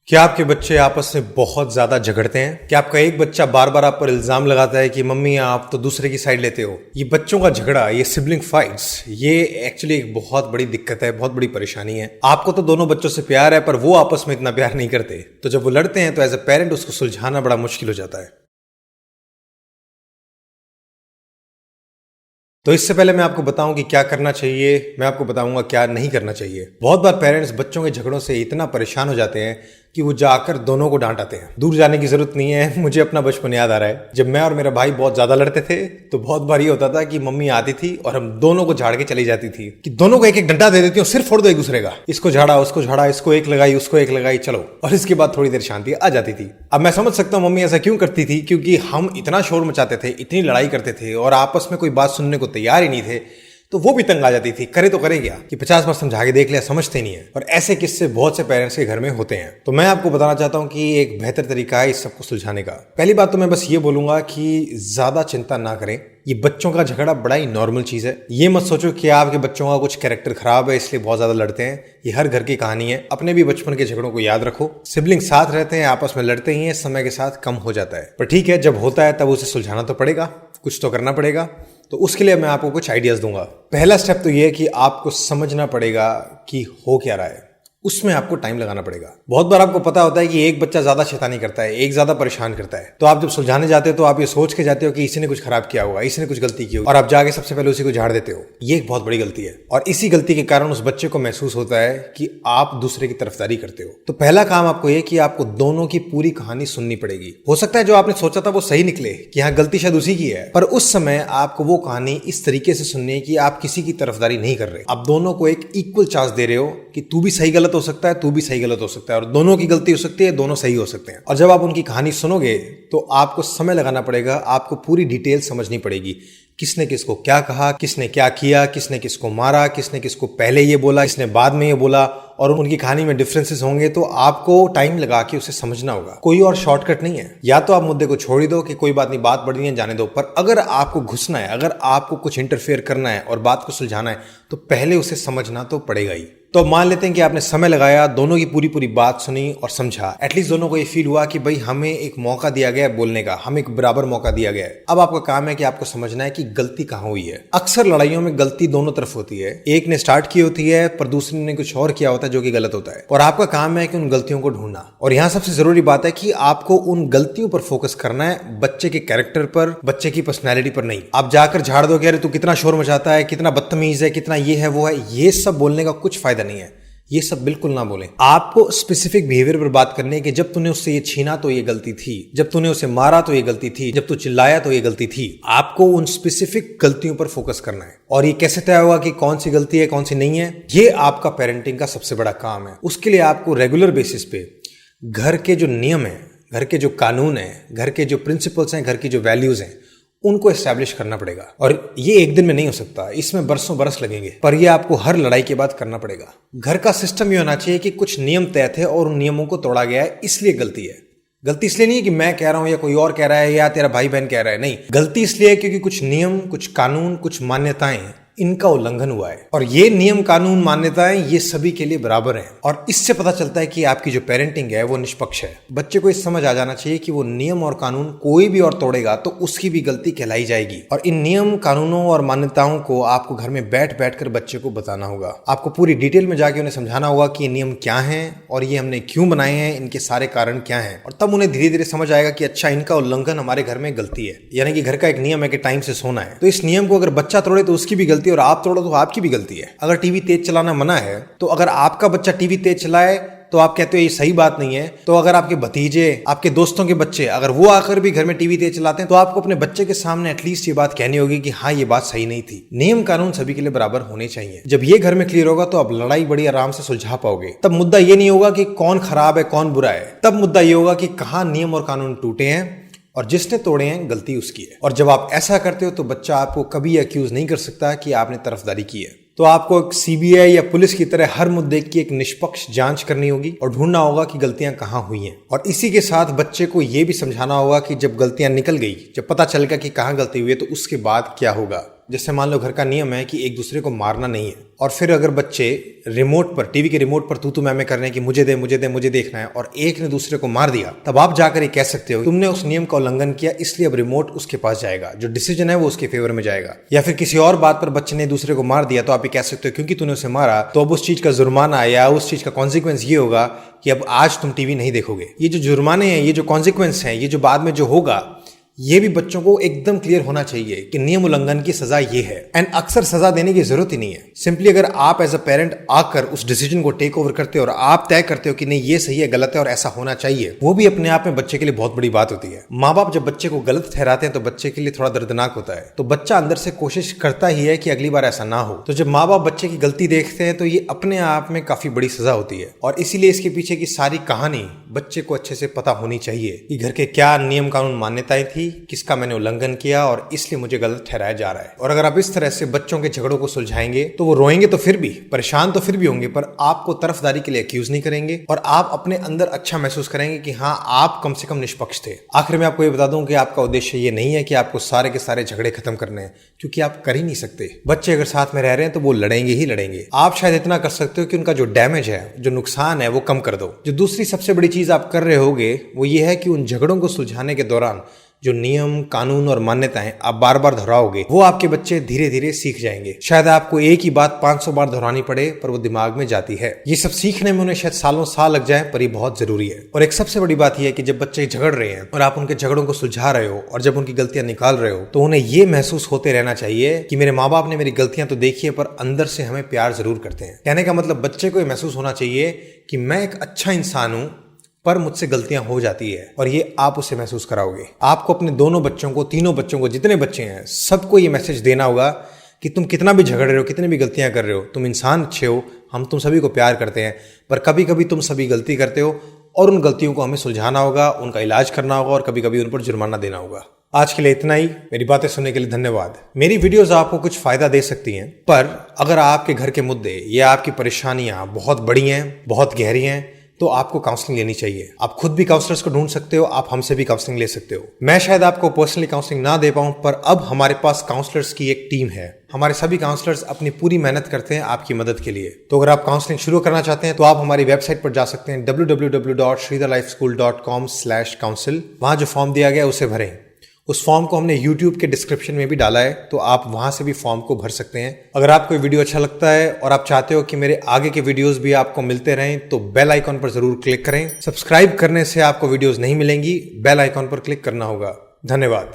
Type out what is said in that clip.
क्या आपके बच्चे आपस में बहुत ज्यादा झगड़ते हैं? क्या आपका एक बच्चा बार बार आप पर इल्जाम लगाता है कि मम्मी आप तो दूसरे की साइड लेते हो? ये बच्चों का झगड़ा, ये सिबलिंग फाइट्स, ये एक्चुअली एक बहुत बड़ी दिक्कत है, बहुत बड़ी परेशानी है। आपको तो दोनों बच्चों से प्यार है, पर वो आपस में इतना प्यार नहीं करते। तो जब वो लड़ते हैं तो एज अ पेरेंट उसको सुलझाना बड़ा मुश्किल हो जाता है। तो इससे पहले मैं आपको बताऊं कि क्या करना चाहिए, मैं आपको बताऊंगा क्या नहीं करना चाहिए। बहुत बार पेरेंट्स बच्चों के झगड़ों से इतना परेशान हो जाते हैं कि वो जाकर दोनों को डांट आते हैं। दूर जाने की जरूरत नहीं है। मुझे अपना बचपन याद आ रहा है, जब मैं और मेरा भाई बहुत ज्यादा लड़ते थे तो बहुत बार ये होता था कि मम्मी आती थी और हम दोनों को झाड़ के चली जाती थी कि दोनों को एक एक डंडा दे देती हूँ, सिर फोड़ दो एक दूसरे का। इसको झाड़ा, उसको झाड़ा, इसको एक लगाई, उसको एक लगाई, चलो। और इसके बाद थोड़ी देर शांति आ जाती थी। अब मैं समझ सकता हूँ मम्मी ऐसा क्यों करती थी, क्योंकि हम इतना शोर मचाते थे, इतनी लड़ाई करते थे और आपस में कोई बात सुनने को तैयार ही नहीं थे। तो वो भी तंग आ जाती थी, करे तो करे क्या कि 50 बार समझा के देख लिया, समझते नहीं है। और ऐसे किस्से बहुत से पेरेंट्स के घर में होते हैं। तो मैं आपको बताना चाहता हूं कि एक बेहतर तरीका है इस सबको सुलझाने का। पहली बात तो मैं बस ये बोलूंगा कि ज्यादा चिंता ना करें। ये बच्चों का झगड़ा बड़ा ही नॉर्मल चीज है। ये मत सोचो कि आपके बच्चों का कुछ कैरेक्टर खराब है इसलिए बहुत ज्यादा लड़ते हैं। ये हर घर की कहानी है। अपने भी बचपन के झगड़ों को याद रखो। सिबलिंग साथ रहते हैं, आपस में लड़ते ही हैं, समय के साथ कम हो जाता है। पर ठीक है, जब होता है तब उसे सुलझाना तो पड़ेगा, कुछ तो करना पड़ेगा। तो उसके लिए मैं आपको कुछ आइडियाज दूंगा। पहला स्टेप तो ये है कि आपको समझना पड़ेगा कि हो क्या रहा है। उसमें आपको टाइम लगाना पड़ेगा। बहुत बार आपको पता होता है कि एक बच्चा ज्यादा शैतानी करता है, एक ज्यादा परेशान करता है। तो आप जब सुलझाने जाते हो तो आप ये सोच के जाते हो कि इसी ने कुछ खराब किया होगा, इसी ने कुछ गलती की होगी, और आप जाके सबसे पहले उसी को झाड़ देते हो। ये एक बहुत बड़ी गलती है। और इसी गलती के कारण उस बच्चे को महसूस होता है कि आप दूसरे की तरफदारी करते हो। तो पहला काम आपको ये कि आपको दोनों की पूरी कहानी सुननी पड़ेगी। हो सकता है जो आपने सोचा था वो सही निकले कि हाँ गलती शायद उसी की है, पर उस समय आपको वो कहानी इस तरीके से सुननी है कि आप किसी की तरफदारी नहीं कर रहे। आप दोनों को एक इक्वल चांस दे रहे हो कि तू भी सही गलत हो सकता है, तू भी सही गलत हो सकता है, और दोनों की गलती हो सकती है, दोनों सही हो सकते हैं। और जब आप उनकी कहानी सुनोगे तो आपको समय लगाना पड़ेगा, आपको पूरी डिटेल समझनी पड़ेगी। किसने किसको क्या कहा, किसने क्या किया, किसने किसको मारा, किसने किसको पहले ये बोला, किसने बाद में ये बोला, और उनकी कहानी में डिफरेंसेस होंगे। तो आपको टाइम लगा के उसे समझना होगा। कोई और शॉर्टकट नहीं है। या तो आप मुद्दे को छोड़ ही दो कि कोई बात नहीं, बात बढ़नी है, जाने दो। पर अगर आपको घुसना है, अगर आपको कुछ इंटरफेयर करना है और बात को सुलझाना है, तो पहले उसे समझना तो पड़ेगा ही। तो मान लेते हैं कि आपने समय लगाया, दोनों की पूरी पूरी बात सुनी और समझा। एटलीस्ट दोनों को ये फील हुआ कि भाई हमें एक मौका दिया गया है बोलने का, हमें एक बराबर मौका दिया गया है। अब आपका काम है कि आपको समझना है कि गलती कहां हुई है। अक्सर लड़ाइयों में गलती दोनों तरफ होती है। एक ने स्टार्ट की होती है पर दूसरे ने कुछ और किया होता है जो कि गलत होता है। और आपका काम है कि उन गलतियों को ढूंढना। और यहां सबसे जरूरी बात है कि आपको उन गलतियों पर फोकस करना है, बच्चे के कैरेक्टर पर, बच्चे की पर्सनैलिटी पर नहीं। आप जाकर झाड़ दो कि अरे तू कितना शोर मचाता है, कितना बदतमीज है, कितना ये है वो है, ये सब बोलने का कुछ फायदा नहीं है। ये सब बिल्कुल ना बोलें। आपको स्पेसिफिक बिहेवियर पर बात करनी है कि जब तूने उससे ये छीना तो ये गलती थी, जब तूने उसे मारा तो ये गलती थी, जब तू चिल्लाया तो ये गलती थी। आपको उन स्पेसिफिक गलतियों पर फोकस करना है। और ये कैसे तय होगा कि कौन सी गलती है, कौन सी नहीं है? ये आपका पेरेंटिंग का सबसे बड़ा काम है। उसके लिए आपको रेगुलर बेसिस पे घर के जो नियम है, घर के जो कानून है, घर के जो प्रिंसिपल्स हैं, घर की जो वैल्यूज हैं, उनको एस्टैब्लिश करना पड़ेगा। और ये एक दिन में नहीं हो सकता, इसमें बरसों बरस लगेंगे। पर ये आपको हर लड़ाई के बाद करना पड़ेगा। घर का सिस्टम ये होना चाहिए कि कुछ नियम तय थे और उन नियमों को तोड़ा गया है, इसलिए गलती है। गलती इसलिए नहीं है कि मैं कह रहा हूं या कोई और कह रहा है या तेरा भाई बहन कह रहा है, नहीं। गलती इसलिए है क्योंकि कुछ नियम, कुछ कानून, कुछ मान्यताएं, इनका उल्लंघन हुआ है। और ये नियम, कानून, मान्यताएं ये सभी के लिए बराबर हैं। और इससे पता चलता है कि आपकी जो पेरेंटिंग है वो निष्पक्ष है। बच्चे को इस समझ आ जाना चाहिए कि वो नियम और कानून कोई भी और तोड़ेगा तो उसकी भी गलती कहलाई जाएगी। और इन नियम, कानूनों और मान्यताओं को आपको घर में बैठ बैठ कर बच्चे को बताना होगा। आपको पूरी डिटेल में जाके उन्हें समझाना होगा कि ये नियम क्या हैं और ये हमने क्यों बनाए हैं, इनके सारे कारण क्या हैं। और तब उन्हें धीरे धीरे समझ आएगा कि अच्छा, इनका उल्लंघन हमारे घर में गलती है। यानी कि घर का एक नियम है कि टाइम से सोना है। तो इस नियम को अगर बच्चा तोड़े तो उसकी भी गलती, और आप तोड़ो तो आपकी भी गलती है। अगर टीवी तेज चलाना मना है, तो अगर आपका बच्चा टीवी तेज चलाए तो आप कहते हो ये सही बात नहीं है। तो अगर आपके भतीजे, आपके दोस्तों के बच्चे, अगर वो आकर भी घर में टीवी तेज चलाते हैं, तो आपको अपने बच्चे के सामने एटलीस्ट ये बात कहनी होगी कि हाँ ये बात सही नहीं थी। नियम कानून सभी के लिए बराबर होने चाहिए। जब ये घर में क्लियर होगा तो आप लड़ाई बड़ी आराम से सुलझा पाओगे। तब मुद्दा ये नहीं होगा कि कौन खराब है, कौन बुरा है। तब मुद्दा ये होगा कि कहाँ नियम और कानून टूटे हैं और जिसने तोड़े हैं गलती उसकी है। और जब आप ऐसा करते हो तो बच्चा आपको कभी अक्यूज नहीं कर सकता कि आपने तरफदारी की है। तो आपको एक सीबीआई या पुलिस की तरह हर मुद्दे की एक निष्पक्ष जांच करनी होगी और ढूंढना होगा कि गलतियां कहां हुई हैं। और इसी के साथ बच्चे को यह भी समझाना होगा कि जब गलतियां निकल गई, जब पता चल गया कि कहां गलती हुई है, तो उसके बाद क्या होगा। जैसे मान लो घर का नियम है कि एक दूसरे को मारना नहीं है, और फिर अगर बच्चे रिमोट पर, टीवी के रिमोट पर तू मैं कर रहे हैं कि मुझे दे मुझे दे मुझे देखना है, और एक ने दूसरे को मार दिया, तब आप जाकर ये कह सकते हो तुमने उस नियम का उल्लंघन किया, इसलिए अब रिमोट उसके पास जाएगा, जो डिसीजन है वो उसके फेवर में जाएगा। या फिर किसी और बात पर बच्चे ने दूसरे को मार दिया, तो आप ये कह सकते हो क्योंकि तूने उसे मारा तो अब उस चीज का जुर्माना या उस चीज का कॉन्सिक्वेंस ये होगा कि अब आज तुम टीवी नहीं देखोगे। ये जो जुर्माने हैं, ये जो कॉन्सिक्वेंस हैं, ये जो बाद में जो होगा, ये भी बच्चों को एकदम क्लियर होना चाहिए कि नियम उल्लंघन की सजा ये है। एंड अक्सर सजा देने की जरूरत ही नहीं है। सिंपली अगर आप एज अ पेरेंट आकर उस डिसीजन को टेक ओवर करते हो और आप तय करते हो कि नहीं ये सही है, गलत है और ऐसा होना चाहिए, वो भी अपने आप में बच्चे के लिए बहुत बड़ी बात होती है। माँ बाप जब बच्चे को गलत ठहराते हैं तो बच्चे के लिए थोड़ा दर्दनाक होता है, तो बच्चा अंदर से कोशिश करता ही है कि अगली बार ऐसा ना हो। तो जब माँ बाप बच्चे की गलती देखते हैं तो ये अपने आप में काफी बड़ी सजा होती है, और इसीलिए इसके पीछे की सारी कहानी बच्चे को अच्छे से पता होनी चाहिए कि घर के क्या नियम कानून मान्यताएं थी, किसका मैंने उल्लंघन किया और इसलिए मुझे गलत ठहराया जा रहा है। और अगर आप इस तरह से बच्चों के झगड़ों को सुलझाएंगे तो वो रोएंगे तो फिर भी, परेशान तो फिर भी होंगे, पर आपको तरफदारी के लिए एक्यूज नहीं करेंगे और आप अपने अंदर अच्छा महसूस करेंगे कि हाँ आप कम से कम निष्पक्ष थे। आखिर में आपको ये बता दूं कि आपका उद्देश्य ये नहीं है कि आपको सारे के सारे झगड़े खत्म करने हैं, क्योंकि आप कर ही नहीं सकते। बच्चे अगर साथ में रह रहे हैं तो वो लड़ेंगे ही लड़ेंगे। आप शायद इतना कर सकते हो कि उनका जो डैमेज है, जो नुकसान है, वो कम कर दो। जो दूसरी सबसे बड़ी चीज आप कर रहे होगे वो ये है कि उन झगड़ों को सुलझाने के दौरान जो नियम कानून और मान्यताएं आप बार बार दोहराओगे, वो आपके बच्चे धीरे धीरे सीख जाएंगे। शायद आपको एक ही बात 500 बार दोहरानी पड़े, पर वो दिमाग में जाती है। ये सब सीखने में उन्हें शायद सालों साल लग जाए, पर ये बहुत जरूरी है। और एक सबसे बड़ी बात यह है कि जब बच्चे झगड़ रहे हैं और आप उनके झगड़ों को सुलझा रहे हो और जब उनकी गलतियां निकाल रहे हो, तो उन्हें ये महसूस होते रहना चाहिए कि मेरे माँ बाप ने मेरी गलतियां तो देखी है, पर अंदर से हमें प्यार जरूर करते हैं। कहने का मतलब बच्चे को ये महसूस होना चाहिए कि मैं एक अच्छा इंसान हूं, पर मुझसे गलतियां हो जाती है, और ये आप उसे महसूस कराओगे। आपको अपने दोनों बच्चों को, तीनों बच्चों को, जितने बच्चे हैं, सबको ये मैसेज देना होगा कि तुम कितना भी झगड़ रहे हो, कितनी भी गलतियां कर रहे हो, तुम इंसान अच्छे हो, हम तुम सभी को प्यार करते हैं, पर कभी कभी तुम सभी गलती करते हो और उन गलतियों को हमें सुलझाना होगा, उनका इलाज करना होगा और कभी कभी उन पर जुर्माना देना होगा। आज के लिए इतना ही। मेरी बातें सुनने के लिए धन्यवाद। मेरी वीडियोस आपको कुछ फायदा दे सकती हैं, पर अगर आपके घर के मुद्दे या आपकी परेशानियां बहुत बड़ी हैं, बहुत गहरी हैं, तो आपको काउंसलिंग लेनी चाहिए। आप खुद भी काउंसलर्स को ढूंढ सकते हो, आप हमसे भी काउंसलिंग ले सकते हो। मैं शायद आपको पर्सनली काउंसलिंग ना दे पाऊं, पर अब हमारे पास काउंसलर्स की एक टीम है। हमारे सभी काउंसलर्स अपनी पूरी मेहनत करते हैं आपकी मदद के लिए। तो अगर आप काउंसलिंग शुरू करना चाहते हैं तो आप हमारी वेबसाइट पर जा सकते हैं www.sridharlifeschool.com/counsel। वहां जो फॉर्म दिया गया उसे भरें। उस फॉर्म को हमने YouTube के डिस्क्रिप्शन में भी डाला है, तो आप वहां से भी फॉर्म को भर सकते हैं। अगर आपको ये वीडियो अच्छा लगता है और आप चाहते हो कि मेरे आगे के वीडियोस भी आपको मिलते रहें, तो बेल आइकॉन पर जरूर क्लिक करें। सब्सक्राइब करने से आपको वीडियोस नहीं मिलेंगी, बेल आइकॉन पर क्लिक करना होगा। धन्यवाद।